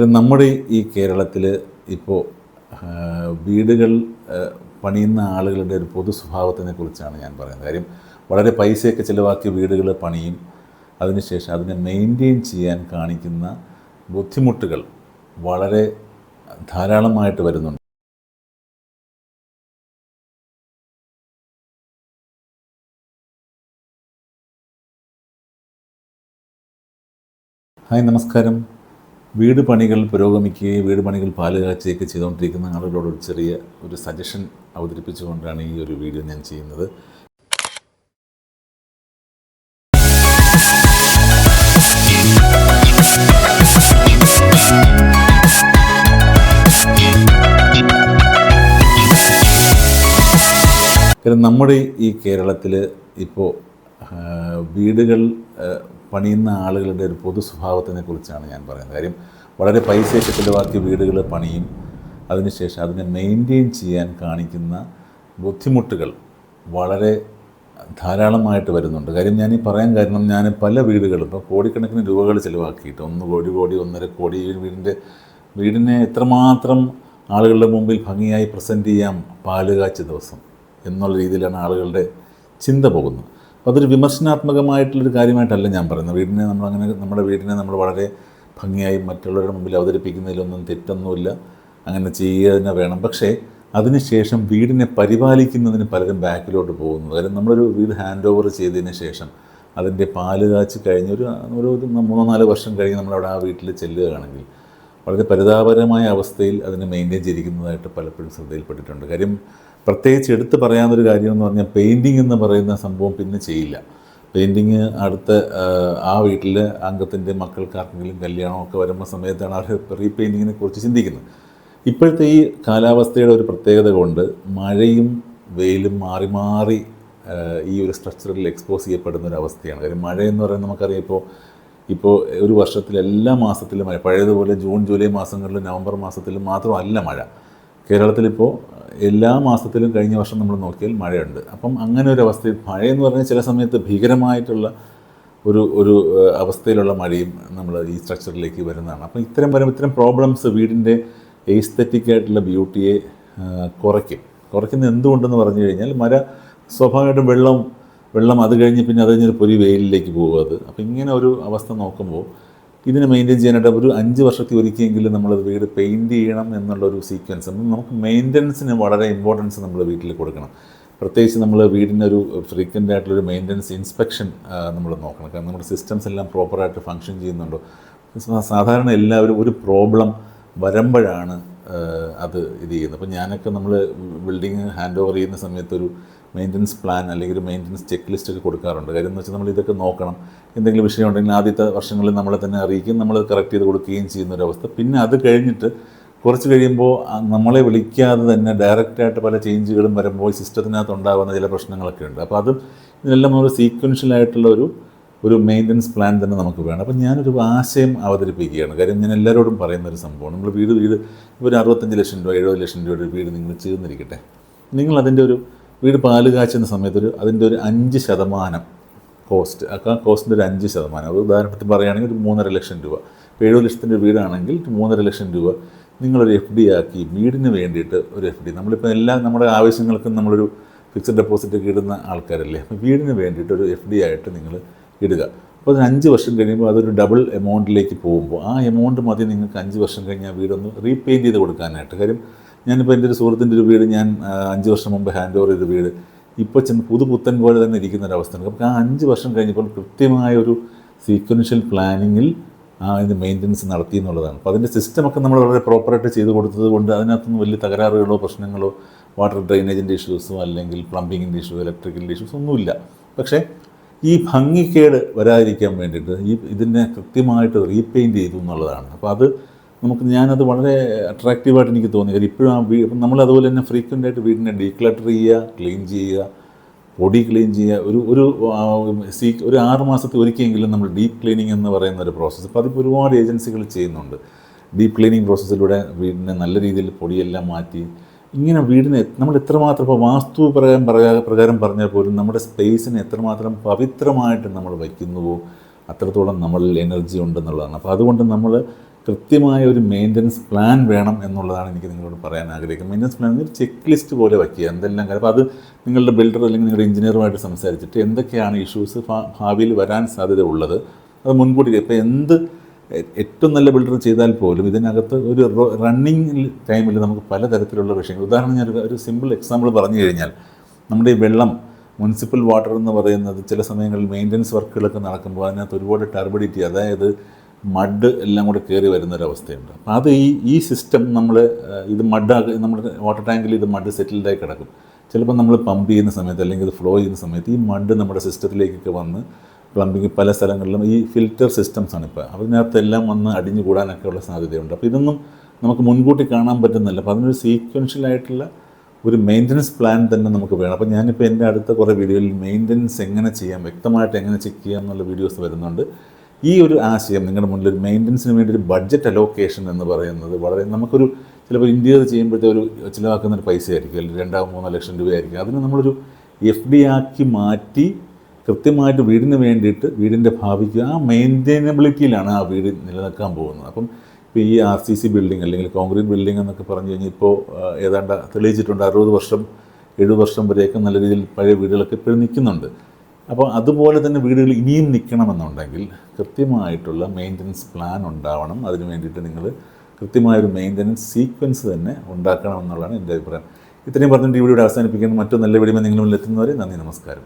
നമ്മുടെ ഈ കേരളത്തിൽ ഇപ്പോൾ വീടുകൾ പണിയുന്ന ആളുകളുടെ ഒരു പൊതു സ്വഭാവത്തിനെ കുറിച്ചാണ് ഞാൻ പറയുന്നത്. കാര്യം വളരെ പൈസയൊക്കെ ചിലവാക്കി വീടുകൾ പണിയും, അതിനുശേഷം അതിനെ മെയിൻറ്റെയിൻ ചെയ്യാൻ കാണിക്കുന്ന ബുദ്ധിമുട്ടുകൾ വളരെ ധാരാളമായിട്ട് വരുന്നുണ്ട്. ഹായ്, നമസ്കാരം. വീട് പണികൾ പുരോഗമിക്കുകയും വീട് പണികൾ പാലുകാച്ചുകയൊക്കെ ചെയ്തുകൊണ്ടിരിക്കുന്ന ആളുകളോട് ഒരു ചെറിയ സജഷൻ അവതരിപ്പിച്ചുകൊണ്ടാണ് ഈ ഒരു വീഡിയോ ഞാൻ ചെയ്യുന്നത്. നമ്മുടെ ഈ കേരളത്തിൽ ഇപ്പോൾ വീടുകൾ പണിയുന്ന ആളുകളുടെ ഒരു പൊതു സ്വഭാവത്തിനെ കുറിച്ചാണ് ഞാൻ പറയുന്നത്. കാര്യം വളരെ പൈസയൊക്കെ ചിലവാക്കി വീടുകൾ പണിയും, അതിനുശേഷം അതിനെ മെയിൻറ്റെയിൻ ചെയ്യാൻ കാണിക്കുന്ന ബുദ്ധിമുട്ടുകൾ വളരെ ധാരാളമായിട്ട് വരുന്നുണ്ട്. കാര്യം ഞാൻ ഈ പറയാൻ കാരണം, ഞാൻ പല വീടുകളും ഇപ്പോൾ കോടിക്കണക്കിന് രൂപകൾ ചിലവാക്കിയിട്ട് 1 കോടി 1.5 കോടി വീടിനെ എത്രമാത്രം ആളുകളുടെ മുമ്പിൽ ഭംഗിയായി പ്രസൻറ്റ് ചെയ്യാം പാലുകാച്ച ദിവസം എന്നുള്ള രീതിയിലാണ് ആളുകളുടെ ചിന്ത പോകുന്നത്. അപ്പോൾ അതൊരു വിമർശനാത്മകമായിട്ടുള്ളൊരു കാര്യമായിട്ടല്ല ഞാൻ പറയുന്നത്. നമ്മുടെ വീടിനെ നമ്മൾ വളരെ ഭംഗിയായി മറ്റുള്ളവരുടെ മുമ്പിൽ അവതരിപ്പിക്കുന്നതിലൊന്നും തെറ്റൊന്നുമില്ല, അങ്ങനെ ചെയ്യുക തന്നെ വേണം. പക്ഷേ അതിനുശേഷം വീടിനെ പരിപാലിക്കുന്നതിന് പലരും ബാക്കിലോട്ട് പോകുന്നു. കാര്യം നമ്മളൊരു വീട് ഹാൻഡ് ഓവർ ചെയ്തതിന് ശേഷം അതിൻ്റെ പാല് കാച്ച് കഴിഞ്ഞ് ഒരു 3-4 വർഷം കഴിഞ്ഞ് നമ്മളവിടെ ആ വീട്ടിൽ ചെല്ലുകയാണെങ്കിൽ വളരെ പരിതാപകരമായ അവസ്ഥയിൽ അതിനെ മെയിൻറ്റെയിൻ ചെയ്തിരിക്കുന്നതായിട്ട് പലപ്പോഴും ശ്രദ്ധയിൽപ്പെട്ടിട്ടുണ്ട്. കാര്യം പ്രത്യേകിച്ച് എടുത്ത് പറയാവുന്നൊരു കാര്യമെന്ന് പറഞ്ഞാൽ, പെയിൻറ്റിങ് എന്ന് പറയുന്ന സംഭവം പിന്നെ ചെയ്യില്ല. പെയിൻറ്റിങ് അടുത്ത ആ വീട്ടിലെ അംഗത്തിൻ്റെ മക്കൾക്കാർക്കെങ്കിലും കല്യാണമൊക്കെ വരുന്ന സമയത്താണ് അവർ റീപെയിൻറ്റിങ്ങിനെ കുറിച്ച് ചിന്തിക്കുന്നത്. ഇപ്പോഴത്തെ ഈ കാലാവസ്ഥയുടെ ഒരു പ്രത്യേകത കൊണ്ട് മഴയും വെയിലും മാറി മാറി ഈ ഒരു സ്ട്രക്ചറിൽ എക്സ്പോസ് ചെയ്യപ്പെടുന്ന ഒരു അവസ്ഥയാണ്. കാര്യം മഴയെന്ന് പറയുന്നത് നമുക്കറിയാം, ഇപ്പോൾ ഒരു വർഷത്തിൽ എല്ലാ മാസത്തിലും മഴ, പഴയതുപോലെ ജൂൺ ജൂലൈ മാസങ്ങളിലും നവംബർ മാസത്തിലും മാത്രമല്ല മഴ. കേരളത്തിലിപ്പോൾ എല്ലാ മാസത്തിലും കഴിഞ്ഞ വർഷം നമ്മൾ നോക്കിയാൽ മഴയുണ്ട്. അപ്പം അങ്ങനെ ഒരു അവസ്ഥയിൽ മഴയെന്ന് പറഞ്ഞാൽ ചില സമയത്ത് ഭീകരമായിട്ടുള്ള ഒരു അവസ്ഥയിലുള്ള മഴയും നമ്മൾ ഈ സ്ട്രക്ചറിലേക്ക് വരുന്നതാണ്. അപ്പം ഇത്തരം പ്രോബ്ലംസ് വീടിൻ്റെ എസ്തെറ്റിക്കായിട്ടുള്ള ബ്യൂട്ടിയെ കുറയ്ക്കുന്ന എന്തുകൊണ്ടെന്ന് പറഞ്ഞു കഴിഞ്ഞാൽ, മഴ സ്വാഭാവികമായിട്ടും വെള്ളം അത് കഴിഞ്ഞ് പിന്നെ അത് കഴിഞ്ഞൊരു പൊരി വെയിലിലേക്ക് പോകും അത്. അപ്പോൾ ഇങ്ങനെ ഒരു അവസ്ഥ നോക്കുമ്പോൾ ഇതിനെ മെയിൻറ്റെയിൻ ചെയ്യാനായിട്ട് ഒരു 5 വർഷത്തിൽ ഒരിക്കലെങ്കിലും നമ്മൾ വീട് പെയിൻറ്റ് ചെയ്യണം എന്നുള്ളൊരു സീക്വൻസ്. നമുക്ക് മെയിൻ്റനൻസിന് വളരെ ഇമ്പോർട്ടൻസ് നമ്മൾ വീട്ടിൽ കൊടുക്കണം. പ്രത്യേകിച്ച് നമ്മൾ വീടിൻ്റെ ഒരു ഫ്രീക്വൻ്റ് ആയിട്ടുള്ളൊരു മെയിൻ്റനൻസ് ഇൻസ്പെക്ഷൻ നമ്മൾ നോക്കണം. കാരണം നമ്മുടെ സിസ്റ്റംസ് എല്ലാം പ്രോപ്പറായിട്ട് ഫങ്ഷൻ ചെയ്യുന്നുണ്ടോ. സാധാരണ എല്ലാവരും ഒരു പ്രോബ്ലം വരുമ്പോഴാണ് അത് ഇത് ചെയ്യുന്നത്. അപ്പോൾ ഞാനൊക്കെ നമ്മൾ ബിൽഡിങ് ഹാൻഡ് ഓവർ ചെയ്യുന്ന സമയത്തൊരു മെയിൻ്റനൻസ് പ്ലാൻ അല്ലെങ്കിൽ ഒരു മെയിൻ്റനൻസ് ചെക്ക് ലിസ്റ്റൊക്കെ കൊടുക്കാറുണ്ട്. കാര്യം എന്ന് വെച്ചാൽ നമ്മൾ ഇതൊക്കെ നോക്കണം. എന്തെങ്കിലും വിഷയം ഉണ്ടെങ്കിൽ ആദ്യത്തെ വർഷങ്ങളിൽ നമ്മളെ തന്നെ അറിയിക്കും, നമ്മൾ കറക്റ്റ് ചെയ്ത് കൊടുക്കുകയും ചെയ്യുന്നൊരവസ്ഥ. പിന്നെ അത് കഴിഞ്ഞിട്ട് കുറച്ച് കഴിയുമ്പോൾ നമ്മളെ വിളിക്കാതെ തന്നെ ഡയറക്റ്റായിട്ട് പല ചേഞ്ചുകളും വരുമ്പോൾ സിസ്റ്റത്തിനകത്ത് ഉണ്ടാകുന്ന ചില പ്രശ്നങ്ങളൊക്കെ ഉണ്ട്. അപ്പോൾ ഇതിനെല്ലാം ഒരു സീക്വൻഷ്യലായിട്ടുള്ള ഒരു മെയിൻ്റനൻസ് പ്ലാൻ തന്നെ നമുക്ക് വേണം. അപ്പോൾ ഞാനൊരു ആശയം അവതരിപ്പിക്കുകയാണ്. കാര്യം ഞാൻ എല്ലാവരോടും പറയുന്നൊരു സംഭവം, നമ്മൾ വീട് ഒരു 65 ലക്ഷം രൂപ 70 ലക്ഷം രൂപയുടെ ഒരു വീട് നിങ്ങൾ ചെയ്തിരിക്കട്ടെ. നിങ്ങൾ അതിൻ്റെ വീട് പാല് കാച്ചുന്ന സമയത്ത് അതിൻ്റെ ഒരു 5% കോസ്റ്റ്, ആ കോസ്റ്റിൻ്റെ ഒരു 5%, അത് ഉദാഹരണത്തിന് പറയുകയാണെങ്കിൽ ഒരു 3.5 ലക്ഷം രൂപ. ഇപ്പോൾ 70 ലക്ഷത്തിൻ്റെ വീടാണെങ്കിൽ 3.5 ലക്ഷം രൂപ നിങ്ങളൊരു FD ആക്കി, വീടിന് വേണ്ടിയിട്ട് ഒരു FD. നമ്മളിപ്പോൾ നമ്മുടെ ആവശ്യങ്ങൾക്കും നമ്മളൊരു ഫിക്സഡ് ഡെപ്പോസിറ്റൊക്കെ ഇടുന്ന ആൾക്കാരല്ലേ. അപ്പോൾ വീടിന് വേണ്ടിയിട്ട് ഒരു FD ആയിട്ട് നിങ്ങൾ ഇടുക. അപ്പോൾ അത് 5 വർഷം കഴിയുമ്പോൾ അതൊരു ഡബിൾ എമൗണ്ടിലേക്ക് പോകുമ്പോൾ ആ എമൗണ്ട് മതി നിങ്ങൾക്ക് 5 വർഷം കഴിഞ്ഞ് ആ വീടൊന്ന് റീപെയിൻറ്റ് ചെയ്ത് കൊടുക്കാനായിട്ട്. കാര്യം ഞാനിപ്പോൾ എൻ്റെ ഒരു സുഹൃത്തിൻ്റെ ഒരു വീട് ഞാൻ 5 വർഷം മുമ്പ് ഹാൻഡ് ഓവർ ചെയ്ത വീട് ഇപ്പോൾ പുതുപുത്തൻ പോലെ തന്നെ ഇരിക്കുന്നൊരവസ്ഥയാണ്. അപ്പോൾ ആ 5 വർഷം കഴിഞ്ഞപ്പോൾ കൃത്യമായ ഒരു സീക്വൻഷ്യൽ പ്ലാനിങ്ങിൽ അതിൻ്റെ മെയിൻ്റനൻസ് നടത്തി എന്നുള്ളതാണ്. അപ്പോൾ അതിൻ്റെ സിസ്റ്റമൊക്കെ നമ്മൾ വളരെ പ്രോപ്പറായിട്ട് ചെയ്ത് കൊടുത്തത് കൊണ്ട് അതിനകത്തൊന്നും വലിയ തകരാറുകളോ പ്രശ്നങ്ങളോ വാട്ടർ ഡ്രെയിനേജിൻ്റെ ഇഷ്യൂസോ അല്ലെങ്കിൽ പ്ലംബിങ്ങിൻ്റെ ഇഷ്യൂസോ ഇലക്ട്രിക്കലിൻ്റെ ഇഷ്യൂസോ ഒന്നുമില്ല. പക്ഷേ ഈ ഭംഗിക്കേട് വരാതിരിക്കാൻ വേണ്ടിയിട്ട് ഇതിനെ കൃത്യമായിട്ട് റീപെയിൻറ്റ് ചെയ്തു എന്നുള്ളതാണ്. അപ്പോൾ ഞാനത് വളരെ അട്രാക്റ്റീവായിട്ട് എനിക്ക് തോന്നി. കാര്യം ഇപ്പോഴും നമ്മളതുപോലെ തന്നെ ഫ്രീക്വൻ്റ് ആയിട്ട് വീടിനെ ഡീക്ലട്ടർ ചെയ്യുക, ക്ലീൻ ചെയ്യുക, പൊടി ക്ലീൻ ചെയ്യുക. ഒരു 6 മാസത്തിൽ ഒരിക്കലെങ്കിലും നമ്മൾ ഡീപ്പ് ക്ലീനിങ് എന്ന് പറയുന്ന ഒരു പ്രോസസ്സ്, അപ്പോൾ അതിപ്പോൾ ഒരുപാട് ഏജൻസികൾ ചെയ്യുന്നുണ്ട്. ഡീപ്പ് ക്ലീനിങ് പ്രോസസ്സിലൂടെ വീടിനെ നല്ല രീതിയിൽ പൊടിയെല്ലാം മാറ്റി ഇങ്ങനെ വീടിനെ നമ്മൾ എത്രമാത്രം, ഇപ്പോൾ വാസ്തു പ്രകാരം പറഞ്ഞാൽ പോലും നമ്മുടെ സ്പേസിനെ എത്രമാത്രം പവിത്രമായിട്ട് നമ്മൾ വയ്ക്കുന്നുവോ അത്രത്തോളം നമ്മളിൽ എനർജി ഉണ്ടെന്നുള്ളതാണ്. അപ്പോൾ അതുകൊണ്ട് നമ്മൾ കൃത്യമായ ഒരു മെയിൻ്റനൻസ് പ്ലാൻ വേണം എന്നുള്ളതാണ് എനിക്ക് നിങ്ങളോട് പറയാൻ ആഗ്രഹിക്കുന്നത്. മെയിൻ്റനൻസ് പ്ലാൻ ഒരു ചെക്ക് ലിസ്റ്റ് പോലെ വയ്ക്കുക, എന്തെല്ലാം കാര്യം. അപ്പോൾ അത് നിങ്ങളുടെ ബിൽഡർ അല്ലെങ്കിൽ നിങ്ങളുടെ എഞ്ചിനീയറുമായിട്ട് സംസാരിച്ചിട്ട് എന്തൊക്കെയാണ് ഇഷ്യൂസ് ഭാവിയിൽ വരാൻ സാധ്യത ഉള്ളത് അത് മുൻകൂട്ടി. ഇപ്പോൾ ഏറ്റവും നല്ല ബിൽഡർ ചെയ്താൽ പോലും ഇതിനകത്ത് ഒരു റണ്ണിങ് ടൈമിൽ നമുക്ക് പലതരത്തിലുള്ള വിഷയങ്ങൾ, ഉദാഹരണം ഞാൻ ഒരു സിമ്പിൾ എക്സാമ്പിൾ പറഞ്ഞു കഴിഞ്ഞാൽ, നമ്മുടെ ഈ വെള്ളം മുനിസിപ്പൽ വാട്ടർ എന്ന് പറയുന്നത് ചില സമയങ്ങളിൽ മെയിൻ്റനൻസ് വർക്കുകളൊക്കെ നടക്കുമ്പോൾ അതിനകത്ത് ഒരുപാട് ടർബിഡിറ്റി, അതായത് മഡ് എല്ലാം കൂടെ കയറി വരുന്നൊരവസ്ഥയുണ്ട്. അപ്പോൾ അത് ഈ സിസ്റ്റം ഇത് നമ്മുടെ വാട്ടർ ടാങ്കിൽ ഇത് മഡ് സെറ്റിൽഡായി കിടക്കും. ചിലപ്പോൾ നമ്മൾ പമ്പ് ചെയ്യുന്ന സമയത്ത് അല്ലെങ്കിൽ ഇത് ഫ്ലോ ചെയ്യുന്ന സമയത്ത് ഈ മഡ് നമ്മുടെ സിസ്റ്റത്തിലേക്കൊക്കെ വന്ന് പ്ലംബിങ് പല സ്ഥലങ്ങളിലും ഈ ഫിൽറ്റർ സിസ്റ്റംസാണ് ഇപ്പോൾ, അതിനകത്തെല്ലാം വന്ന് അടിഞ്ഞു കൂടാനൊക്കെ ഉള്ള സാധ്യതയുണ്ട്. അപ്പോൾ ഇതൊന്നും നമുക്ക് മുൻകൂട്ടി കാണാൻ പറ്റുന്നില്ല. അപ്പോൾ അതിനൊരു സീക്വൻഷ്യലായിട്ടുള്ള ഒരു മെയിൻ്റനൻസ് പ്ലാൻ തന്നെ നമുക്ക് വേണം. അപ്പോൾ ഞാനിപ്പോൾ എൻ്റെ അടുത്ത കുറേ വീഡിയോയിൽ മെയിൻ്റനൻസ് എങ്ങനെ ചെയ്യാം, വ്യക്തമായിട്ട് എങ്ങനെ ചെക്ക് ചെയ്യാം എന്നുള്ള വീഡിയോസ് വരുന്നുണ്ട്. ഈ ഒരു ആശയം നിങ്ങളുടെ മുന്നിൽ ഒരു മെയിൻ്റനൻസിന് വേണ്ടി ഒരു ബഡ്ജറ്റ് അലോക്കേഷൻ എന്ന് പറയുന്നത് വളരെ നമുക്കൊരു ചിലപ്പോൾ ഇൻറ്റീരിയർ ചെയ്യുമ്പോഴത്തെ ഒരു ചിലവാക്കുന്നൊരു പൈസ ആയിരിക്കും, അല്ലെങ്കിൽ 2-3 ലക്ഷം രൂപയായിരിക്കും. അതിന് നമ്മളൊരു FD ആക്കി മാറ്റി കൃത്യമായിട്ട് വീടിന് വേണ്ടിയിട്ട് വീടിൻ്റെ ഭാവിക്ക് ആ മെയിൻറ്റെയിനബിലിറ്റിയിലാണ് ആ വീട് നിലനിൽക്കാൻ പോകുന്നത്. അപ്പം ഇപ്പോൾ ഈ RCC ബിൽഡിംഗ് അല്ലെങ്കിൽ കോൺക്രീറ്റ് ബിൽഡിംഗ് എന്നൊക്കെ പറഞ്ഞു കഴിഞ്ഞാൽ ഇപ്പോൾ ഏതാണ്ട് തെളിയിച്ചിട്ടുണ്ട് 60 വർഷം 70 വർഷം വരെയൊക്കെ നല്ല രീതിയിൽ പഴയ വീടുകളൊക്കെ ഇപ്പോഴും നിൽക്കുന്നുണ്ട്. അപ്പോൾ അതുപോലെ തന്നെ വീടുകൾ ഇനിയും നിൽക്കണമെന്നുണ്ടെങ്കിൽ കൃത്യമായിട്ടുള്ള മെയിൻ്റനൻസ് പ്ലാൻ ഉണ്ടാവണം. അതിന് വേണ്ടിയിട്ട് നിങ്ങൾ കൃത്യമായൊരു മെയിൻ്റനൻസ് സീക്വൻസ് തന്നെ ഉണ്ടാക്കണമെന്നുള്ളതാണ് എൻ്റെ അഭിപ്രായം. ഇത്രയും പറഞ്ഞിട്ട് ഈ വീഡിയോ അവസാനിപ്പിക്കുന്നു. മറ്റൊരു നല്ല വീഡിയോ നിങ്ങളുടെ മുന്നിൽ എത്തുന്നവരെ നന്ദി, നമസ്കാരം.